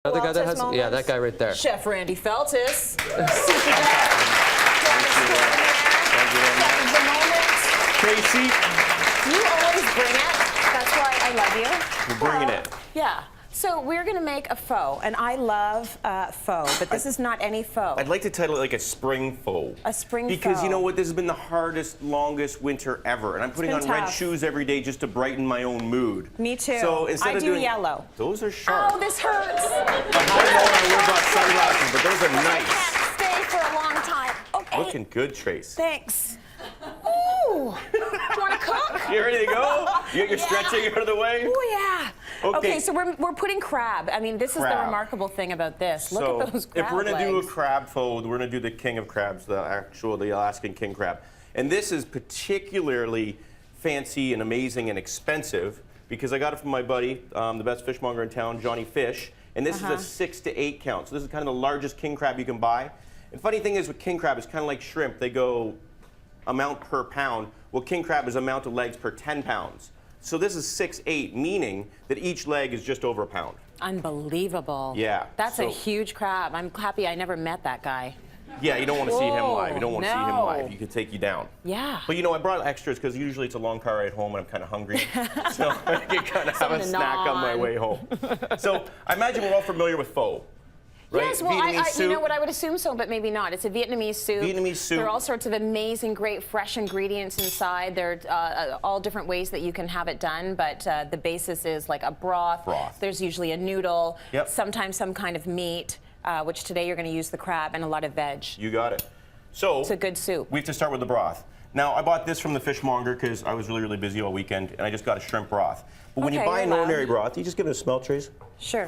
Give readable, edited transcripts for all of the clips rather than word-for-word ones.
Other guy that has, moments. yeah, that guy right there. Chef Randy Feltis. Tracy. You always bring it. That's why I love you. We're bringing it. Yeah. So we're going to make a pho, and I love pho, but this is not any pho. I'd like to title it like a spring pho. A spring because pho. you know what? This has been the hardest, longest winter ever, and I'm putting on red shoes every day just to brighten my own mood. Me too. So instead I of do doing yellow. Those are sharp. Oh, this hurts. I wear about sunglasses, but those are I nice. can't stay for a long time. Okay. Looking good, Trace. Thanks. Ooh. Do you want to cook? You ready to go? You get your stretching out of the way? Oh, yeah. Okay. So we're putting crab. I mean, this is the remarkable thing about this. Look at those crab if we're going to do a legs. crab pho, we're going to do the king of crabs, the Alaskan king crab. And this is particularly fancy and amazing and expensive because I got it from my buddy, the best fishmonger in town, Johnny Fish. And this is a 6 to 8 count. So this is kind of the largest king crab you can buy. And funny thing is with king crab, it's kind of like shrimp. They go amount per pound. Well, king crab is amount of legs per 10 pounds. So this is 6'8", meaning that each leg is just over a pound. Unbelievable. Yeah. That's a huge crab. I'm happy I never met that guy. Yeah, you don't want to see him live. You don't want to see him live. He could take you down. Yeah. But you know, I brought extras because usually it's a long car ride home and I'm kind of hungry. So I can kind of have a snack on my way home. So I imagine we're all familiar with pho. Right? Yes, well, you know what, I would assume so, but maybe not. It's a Vietnamese soup. Vietnamese soup. There are all sorts of amazing, great, fresh ingredients inside. There are all different ways that you can have it done, but the basis is like a broth. There's usually a noodle, sometimes some kind of meat, which today you're going to use the crab, and a lot of veg. You got it. So it's a good soup. We have to start with the broth. Now, I bought this from the fishmonger because I was really, really busy all weekend, and I just got a shrimp broth. But when you buy an ordinary broth, you just give it a smell, Trace. Sure.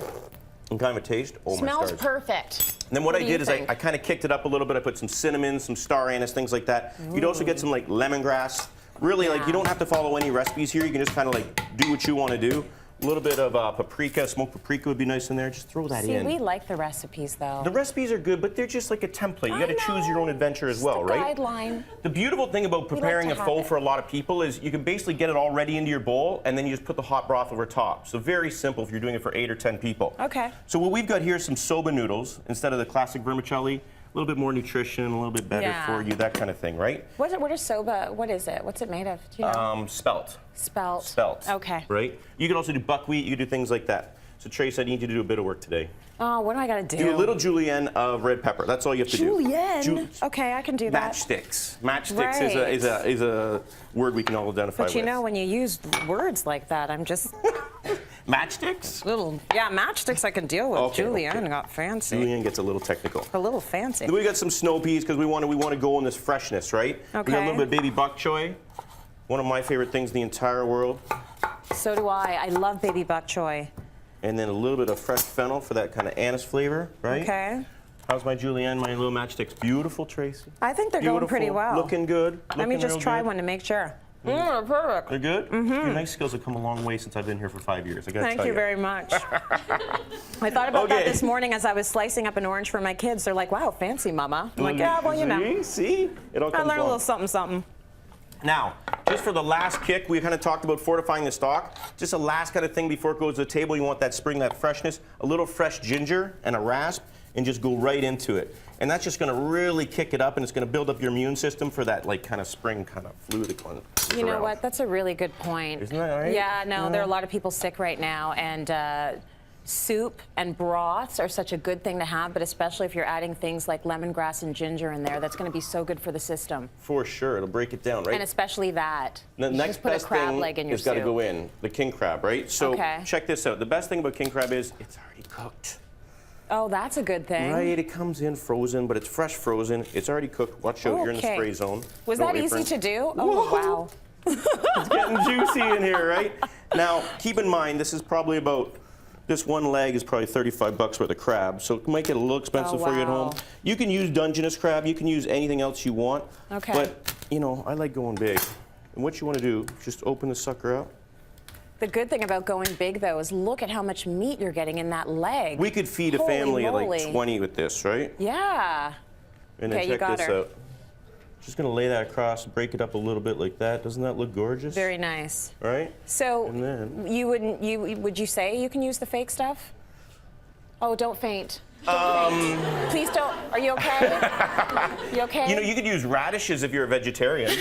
And kind of a taste. Oh, Smells perfect. And then what I did is I kind of kicked it up a little bit. I put some cinnamon, some star anise, things like that. You'd also get some like lemongrass. Really, like you don't have to follow any recipes here. You can just kind of like do what you want to do. A little bit of paprika, smoked paprika would be nice in there. Just throw that in. See, we like the recipes though. The recipes are good, but they're just like a template. You got to choose your own adventure as well, right? Guideline. The beautiful thing about preparing a pho for a lot of people is you can basically get it all ready into your bowl, and then you just put the hot broth over top. So very simple if you're doing it for 8 or 10 people. Okay. So what we've got here is some soba noodles instead of the classic vermicelli. A little bit more nutrition, a little bit better for you, that kind of thing, right? What is soba? What is it? What's it made of? Do you know? Spelt. Spelt. Spelt. Okay. Right? You can also do buckwheat, you can do things like that. So Trace, I need you to do a bit of work today. Oh, what do I gotta do? Do a little julienne of red pepper. That's all you have to do. Julienne? Okay, I can do that. Matchsticks. Matchsticks is a word we can all identify with. But you know, when you use words like that, I'm just... Matchsticks? Matchsticks I can deal with. Julienne got fancy. Julienne gets a little technical. A little fancy. Then we got some snow peas because we want to go on this freshness, right? Okay. We got a little bit of baby bok choy. One of my favorite things in the entire world. So do I. I love baby bok choy. And then a little bit of fresh fennel for that kind of anise flavor, right? Okay. How's my julienne, my little matchsticks? Beautiful, Tracy. I think they're going pretty well. Looking good. Let me just try one to make sure. Perfect. They're good? Your knife skills have come a long way since I've been here for 5 years. I gotta tell you. Thank you very much. I thought about that this morning as I was slicing up an orange for my kids. They're like, wow, fancy, Mama. I'm like, yeah, well, you know. See? It all comes I learned a little something, something. Now, just for the last kick, we kind of talked about fortifying the stock. Just a last kind of thing before it goes to the table. You want that spring, that freshness, a little fresh ginger and a rasp, and just go right into it. And that's just going to really kick it up, and it's going to build up your immune system for that like kind of spring kind of flu that comes around. You know what? That's a really good point. Isn't that right? Yeah, no, there are a lot of people sick right now, and soup and broths are such a good thing to have, but especially if you're adding things like lemongrass and ginger in there, that's going to be so good for the system. For sure, it'll break it down, right? And especially that. The next just put best a crab thing leg in your has got to soup. go in, the king crab, right? So check this out. The best thing about king crab is it's already cooked. Oh, that's a good thing. Right, it comes in frozen, but it's fresh frozen. It's already cooked. Watch out, you're in the spray zone. Was that easy to do? Oh, wow. It's getting juicy in here, right? Now, keep in mind, this is probably about, this one leg is probably 35 bucks worth of crab, so it might get a little expensive for you at home. You can use Dungeness crab, you can use anything else you want. Okay. But, you know, I like going big. And what you want to do, just open the sucker up. The good thing about going big, though, is look at how much meat you're getting in that leg. We could feed a family of like 20 with this, right? Yeah. And then check this out. Just gonna lay that across, break it up a little bit like that. Doesn't that look gorgeous? Very nice. Right? So and then, would you say you can use the fake stuff? Oh, don't faint. Please don't. Are you okay? You okay? You know, you could use radishes if you're a vegetarian. All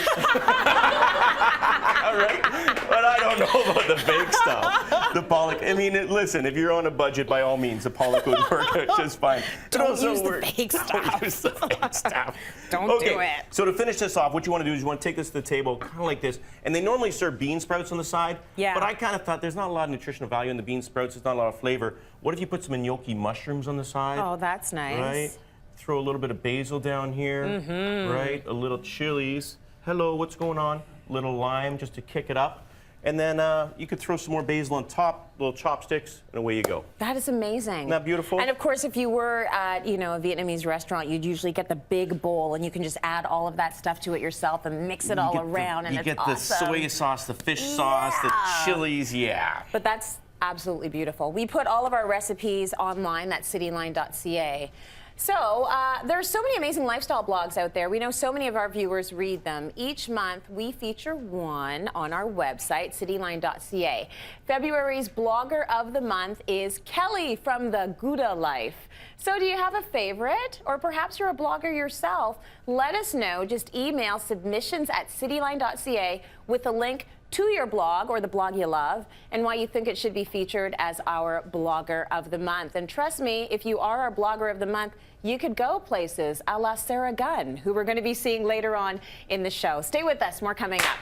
right? But I don't know about the fake stuff. The pollock. I mean, listen, if you're on a budget, by all means, the pollock would work just fine. Don't use the fake stuff. Don't use the fake stuff. Don't do it. So to finish this off, what you want to do is you want to take this to the table, kind of like this. And they normally serve bean sprouts on the side. Yeah. But I kind of thought there's not a lot of nutritional value in the bean sprouts. There's not a lot of flavor. What if you put some gnocchi mushrooms on the side? Oh, that's nice. Right? Throw a little bit of basil down here. Right? A little chilies. Hello, what's going on? A little lime just to kick it up. And then you could throw some more basil on top, little chopsticks, and away you go. That is amazing. Isn't that beautiful? And of course, if you were at, you know, a Vietnamese restaurant, you'd usually get the big bowl, and you can just add all of that stuff to it yourself and mix it all around, and it's awesome. You get the soy sauce, the fish sauce, the chilies, But that's absolutely beautiful. We put all of our recipes online. That's cityline.ca. So there are so many amazing lifestyle blogs out there. We know so many of our viewers read them. Each month, we feature one on our website, cityline.ca. February's Blogger of the Month is Kelly from the Gouda Life. So do you have a favorite? Or perhaps you're a blogger yourself? Let us know. Just email submissions@cityline.ca with a link to your blog or the blog you love and why you think it should be featured as our Blogger of the Month. And trust me, if you are our Blogger of the Month, you could go places a la Sarah Gunn, who we're going to be seeing later on in the show. Stay with us. More coming up.